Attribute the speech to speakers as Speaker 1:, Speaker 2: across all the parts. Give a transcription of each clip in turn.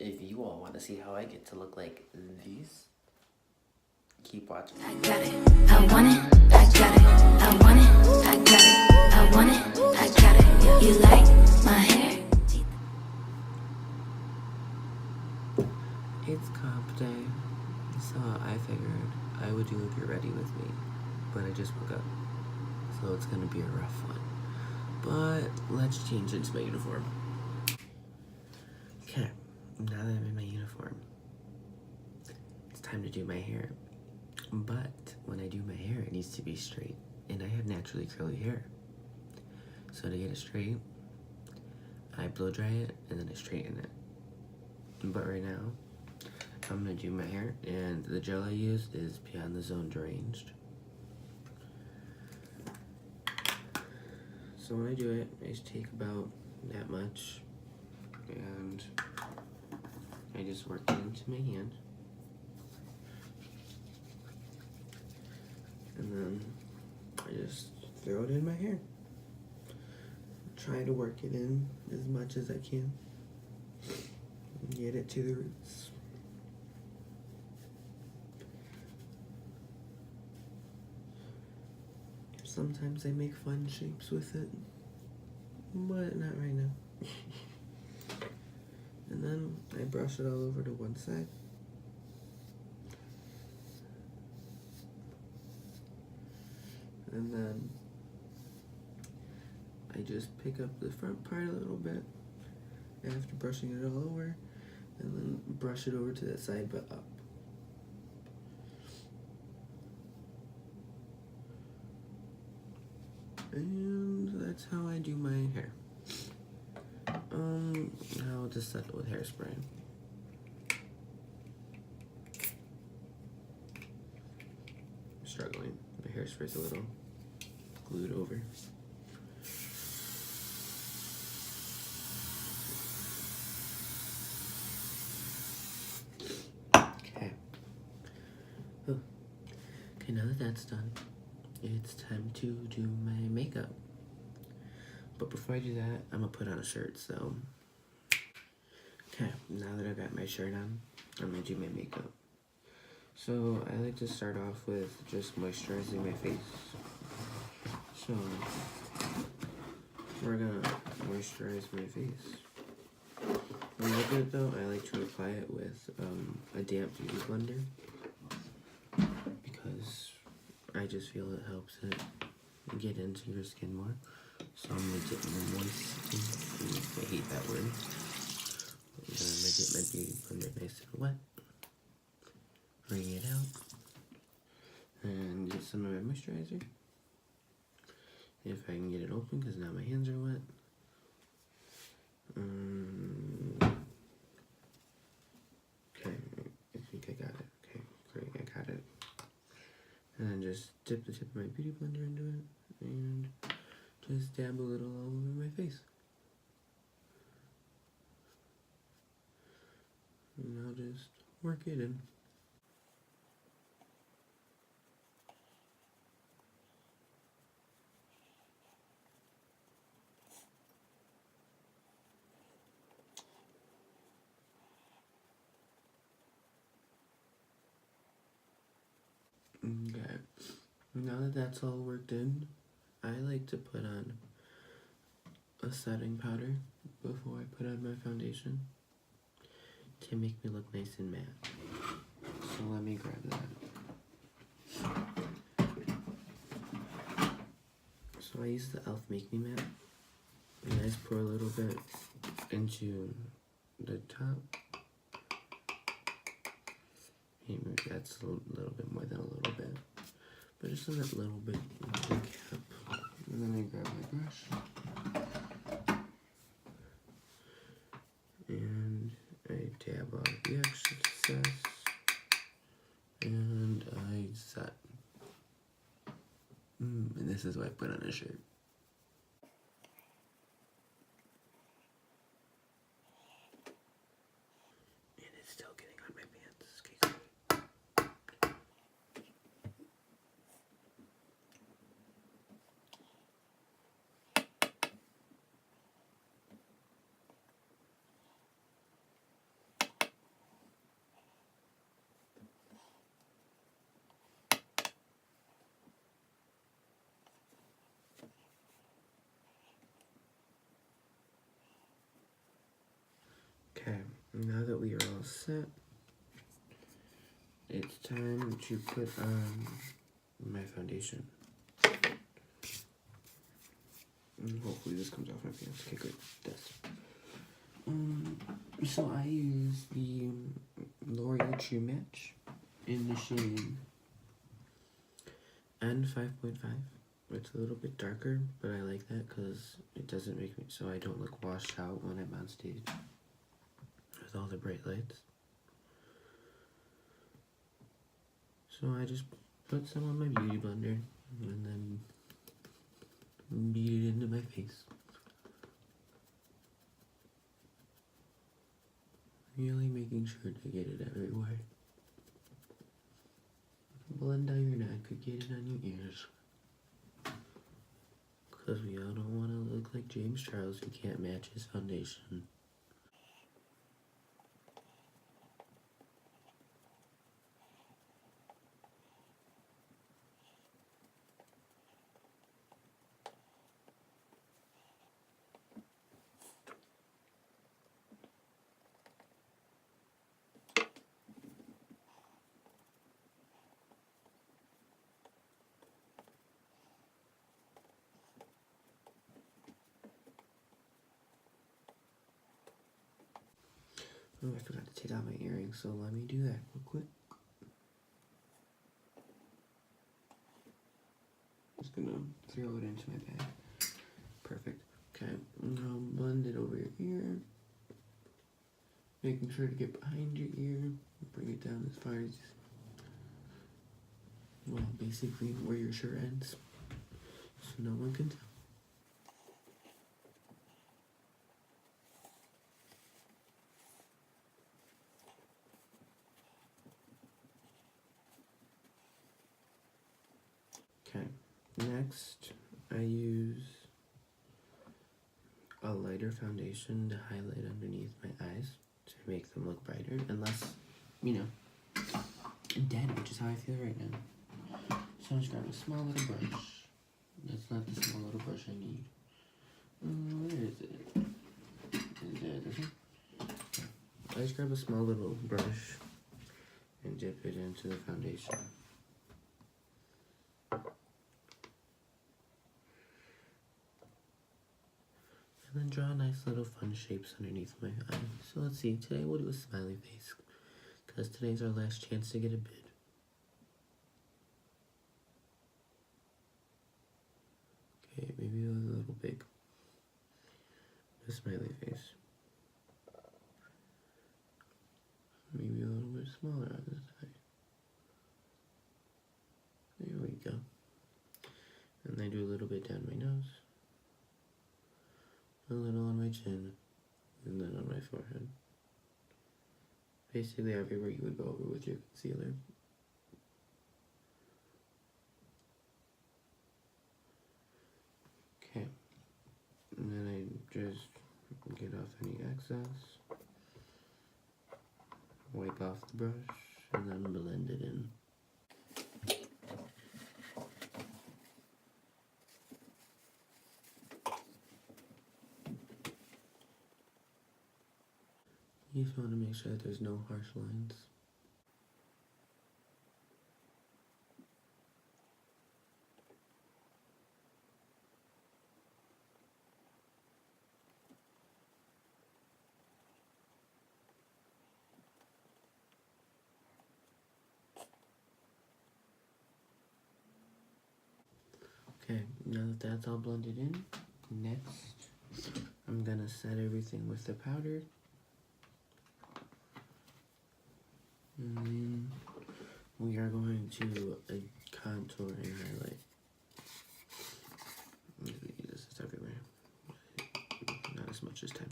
Speaker 1: if you all want to see how I get to look like these, keep watching.
Speaker 2: I got it, I want it, I got it, I want it, I got it, I want it, I got it. You like my hair?
Speaker 1: It's comp day, so I figured I would do If You're Ready With Me, but I just woke up, so it's gonna be a rough one. But let's change into my uniform. Okay, now that I'm in my uniform, it's time to do my hair. But when I do my hair, it needs to be straight, and I have naturally curly hair. So to get it straight, I blow dry it and then I straighten it. But right now, I'm gonna do my hair, and the gel I used is Beyond the Zone Deranged. So when I do it, I just take about that much, and I just work it into my hand. And then I just throw it in my hair. Try to work it in as much as I can. Get it to the roots. Sometimes I make fun shapes with it, but not right now. And then I brush it all over to one side. And then I just pick up the front part a little bit after brushing it all over, and then brush it over to that side but up. And that's how I do my hair. Now I'll just set it with hairspray. I'm struggling. My hairspray's a little glued over. Okay. Okay, now that that's done, it's time to do my makeup. But before I do that, I'm gonna put on a shirt, so. Okay, now that I've got my shirt on, I'm gonna do my makeup. So, I like to start off with just moisturizing my face. So, we're gonna moisturize my face. When I look at it though, I like to apply it with a damp beauty blender, because I just feel it helps it get into your skin more. So I'm gonna get my moist, I hate that word. And then I'm gonna get my beauty blender nice and wet. Bring it out. And get some of my moisturizer. If I can get it open, because now my hands are wet. Okay, I think I got it. Okay, great, I got it. And then just dip the tip of my beauty blender into it, and just dab a little all over my face. And I'll just work it in. Okay, now that that's all worked in, I like to put on a setting powder before I put on my foundation to make me look nice and matte. So let me grab that. So I use the e.l.f. Make Me Matte, and I just pour a little bit into the top. Maybe that's a little bit more than a little bit, but just a little bit of the cap. And then I grab my brush, and I dab off the excess, and I set. And this is what I put on a shirt. And it's still getting on my pants. Excuse me. Okay, now that we are all set, it's time to put on my foundation. And hopefully this comes off my pants. Okay, great. It does. So I use the C1utch in the shade N5.5. It's a little bit darker, but I like that because it doesn't make me so I don't look washed out when I'm on stage with all the bright lights. So I just put some on my beauty blender and then beat it into my face. Really making sure to get it everywhere. Blend down your neck, get it on your ears. Because we all don't want to look like James Charles who can't match his foundation. Oh, I forgot to take out my earrings, so let me do that real quick. Just gonna throw it into my bag. Perfect. Okay, now blend it over your ear. Making sure to get behind your ear. Bring it down as far as, well, basically where your shirt ends. So no one can tell. Okay, next I use a lighter foundation to highlight underneath my eyes to make them look brighter and less, you know, dead, which is how I feel right now. So I'm just grab a small little brush. That's not the small little brush I need. Where is it? Is that this one? I just grab a small little brush and dip it into the foundation. And then draw nice little fun shapes underneath my eye. So let's see, today we'll do a smiley face, because today's our last chance to get a bid. Okay, maybe a little big. A smiley face. Maybe a little bit smaller on this side. There we go. And I do a little bit down my nose. A little on my chin, and then on my forehead. Basically everywhere you would go over with your concealer. Okay, and then I just get off any excess, wipe off the brush, and then blend it in. You just want to make sure that there's no harsh lines. Okay, now that that's all blended in, next I'm gonna set everything with the powder. And then we are going to contour and highlight. This is everywhere. Not as much this time.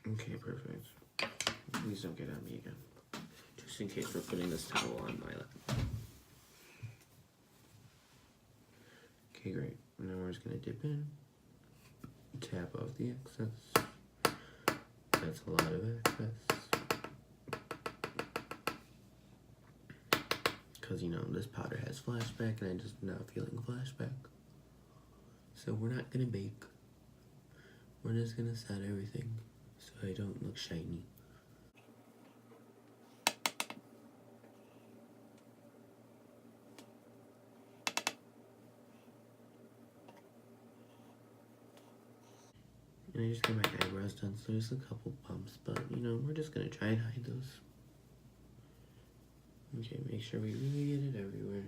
Speaker 1: Okay, perfect. Please don't get on me again. Just in case we're putting this towel on my lap. Okay, great. Now we're just gonna dip in, tap off the excess. That's a lot of excess. Because, you know, this powder has flashback and I'm just not feeling flashback. So we're not going to bake. We're just going to set everything so I don't look shiny. And I just got my eyebrows done, so there's a couple bumps, but you know, we're just gonna try and hide those. Okay, make sure we really get it everywhere.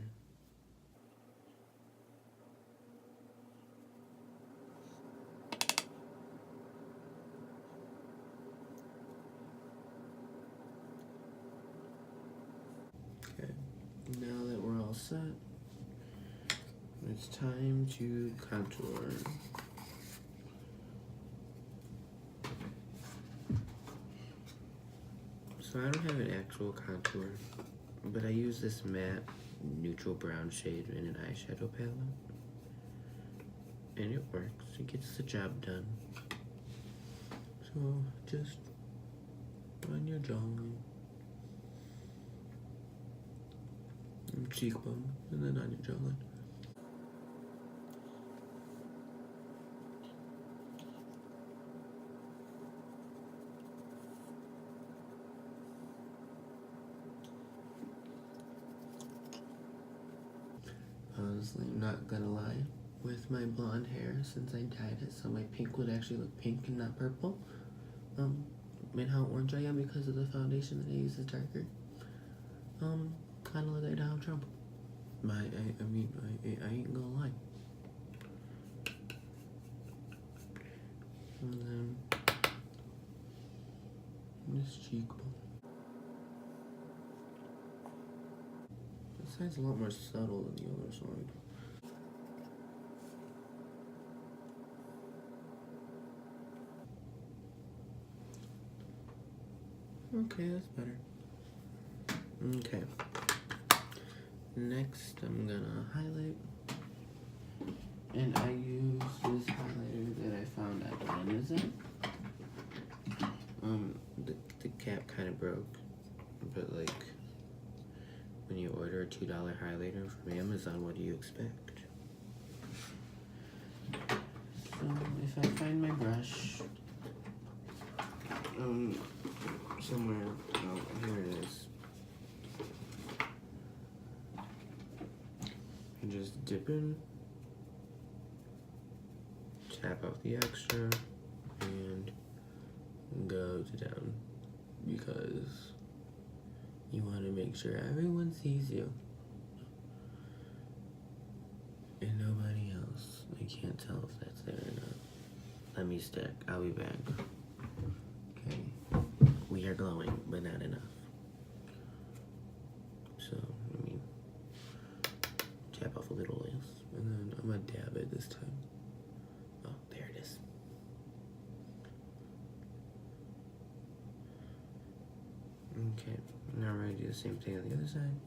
Speaker 1: Okay, now that we're all set, it's time to contour. So I don't have an actual contour, but I use this matte neutral brown shade in an eyeshadow palette. And it works, it gets the job done. So just on your jawline, and cheekbone, and then on your jawline. Honestly, I'm not gonna lie, with my blonde hair, since I dyed it so my pink would actually look pink and not purple, and how orange I am because of the foundation that I use is darker, kinda look like Donald Trump. I ain't gonna lie. And then, this cheekbone. This side's a lot more subtle than the other side. Okay, that's better. Okay. Next, I'm gonna highlight. And I use this highlighter that I found at Amazon. The cap kind of broke, but like, when you order a $2 highlighter from Amazon, what do you expect? So if I find my brush, somewhere, oh, here it is. And just dip in, tap off the extra, and go to down, because you want to make sure everyone sees you and nobody else. I can't tell if that's there or not. Let me stick. I'll be back. Okay. We are glowing, but not enough. So, I mean, tap off a little less, and then I'm gonna dab it this time. Oh, there it is. Okay, now we're gonna do the same thing on the other side.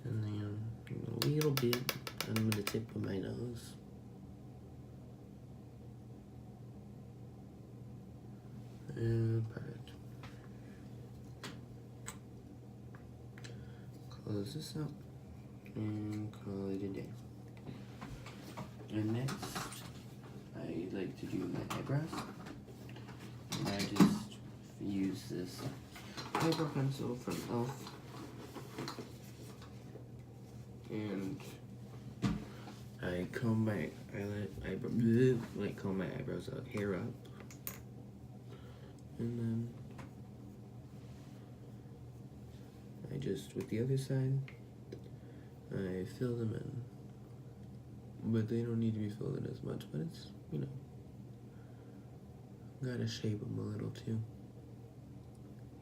Speaker 1: And then a little bit on the tip of my nose. And perfect. Close this up and call it a day. And next, I like to do my eyebrows. I just use this eyebrow pencil from e.l.f. And I comb my comb my eyebrows out, hair up, and then I just, with the other side, I fill them in. But they don't need to be filled in as much, but it's, you know, gotta shape them a little too.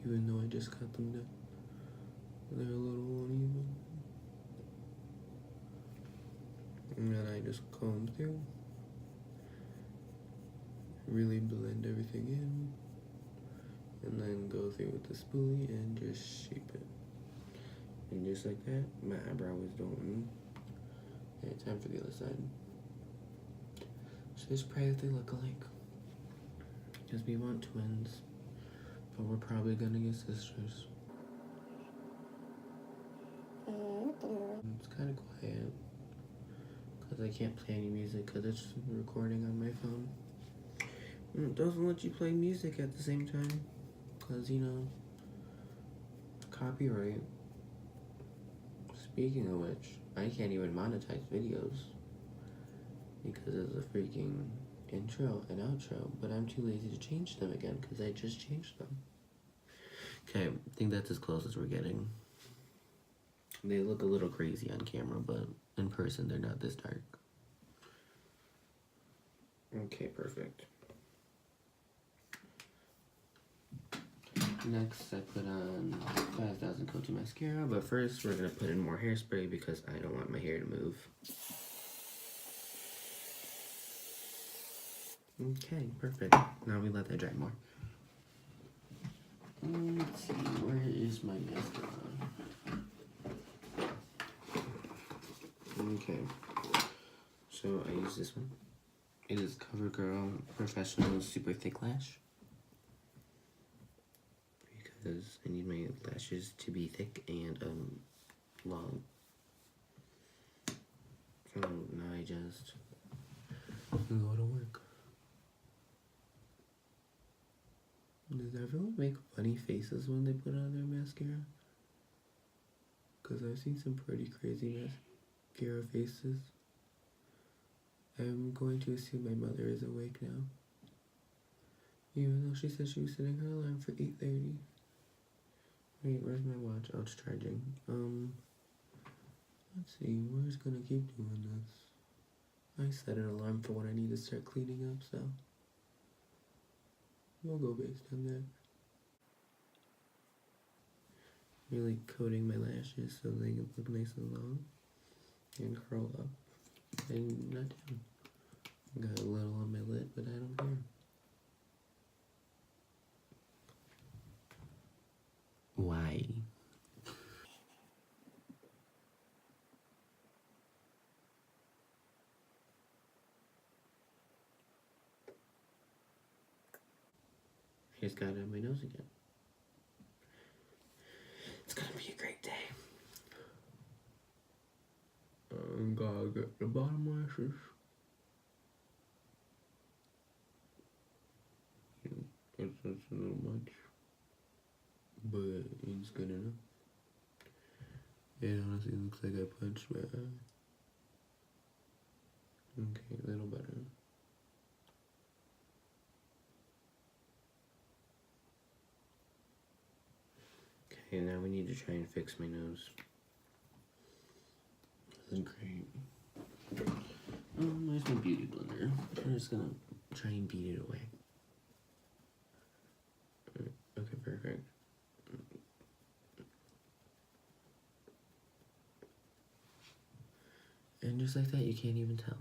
Speaker 1: Even though I just cut them down, they're a little uneven. And then I just comb through, really blend everything in, and then go through with the spoolie and just shape it. And just like that, my eyebrow is done. Okay, time for the other side. So just pray that they look alike, because we want twins, but we're probably gonna get sisters. It's kind of quiet. because I can't play any music because it's recording on my phone. And it doesn't let you play music at the same time because, you know, copyright. Speaking of which, I can't even monetize videos because of the freaking intro and outro, but I'm too lazy to change them again because I just changed them. Okay, I think that's as close as we're getting. They look a little crazy on camera, but in person they're not this dark. Okay, perfect. Next, I put on 5000 Coty mascara, but first we're gonna put in more hairspray because I don't want my hair to move. Okay, perfect. Now we let that dry more. Let's see, where is my mascara? Okay, so I use this one. It is CoverGirl Professional Super Thick Lash. Because I need my lashes to be thick and long. So now I just go to work. Does everyone make funny faces when they put on their mascara? Because I've seen some pretty crazy mascara faces. I'm going to assume my mother is awake now. Even though she said she was setting her alarm for 8:30. Wait, where's my watch? Oh, it's charging. Let's see, we're just gonna keep doing this. I set an alarm for when I need to start cleaning up, so we'll go based on that. Really coating my lashes so they can look nice and long and curl up and not down. Got a little on my lid, but I don't care. Why? I just got it on my nose again. It's gonna be a great day. I'm gonna get the bottom lashes. It's a little much, but it's good enough. It honestly looks like I punched my eye. Okay, a little better. Okay, now we need to try and fix my nose. This is great. There's my beauty blender. I'm just gonna try and beat it away. Okay, perfect. And just like that, you can't even tell.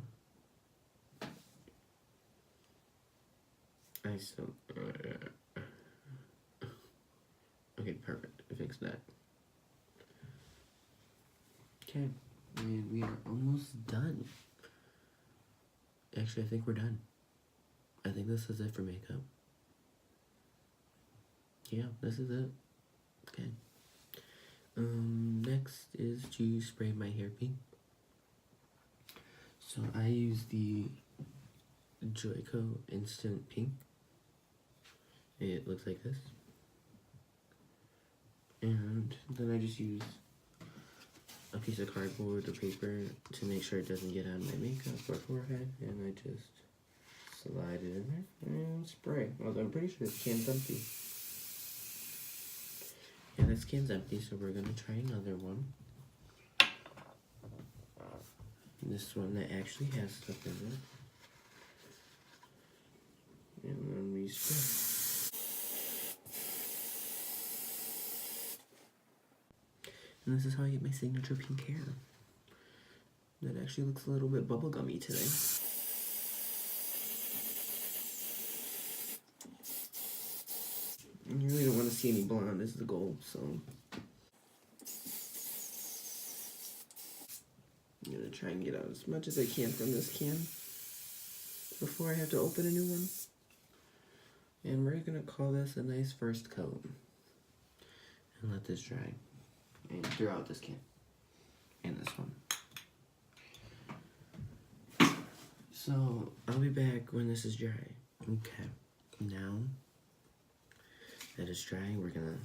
Speaker 1: I still... okay, perfect. I fixed that. Okay, and we are almost done. Actually, I think we're done. I think this is it for makeup. Yeah, this is it. Okay. Next is to spray my hair pink. So I use the Joico Instant Pink. It looks like this. And then I just use a piece of cardboard or paper to make sure it doesn't get on my makeup or forehead. And I just slide it in there and spray. Well, I'm pretty sure this can's empty. Yeah, this can's empty, so we're gonna try another one. This one that actually has stuff in it. And then we spray. And this is how I get my signature pink hair. That actually looks a little bit bubblegummy today. You really don't want to see any blonde, is the goal, so I'm gonna try and get out as much as I can from this can before I have to open a new one. And we're gonna call this a nice first coat and let this dry and throw out this can and this one. So, I'll be back when this is dry. Okay, now that it's dry, we're gonna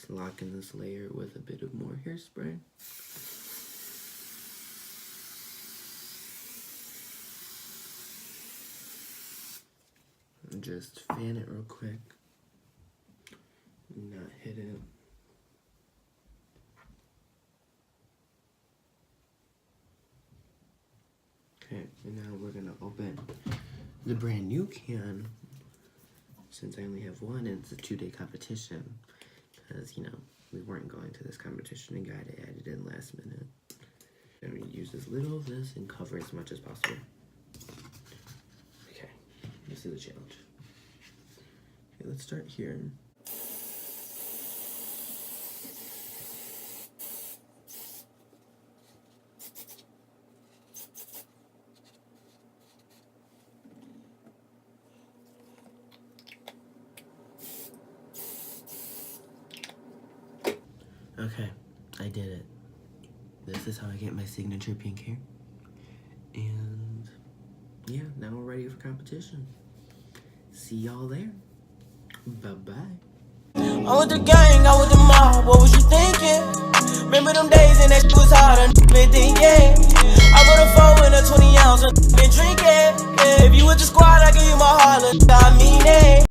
Speaker 1: lock in this layer with a bit of more hairspray. And just fan it real quick. Not hit it. Okay, and now we're gonna open the brand new can. Since I only have one and it's a 2-day competition, because, you know, we weren't going to this competition and got it added in last minute. I'm gonna use as little of this and cover as much as possible. Okay, this is a challenge. Okay, let's start here. Okay, I did it. This is how I get my signature pink hair. And yeah, now we're ready for competition. See y'all there. Bye-bye.
Speaker 3: I'm with the gang, I'm with the mob, what was you thinking? Remember them days and that shit was hard, I been thinking. I put a 4 in a 20 ounce, been drinking. If you with the squad, I give you my heart, I mean it.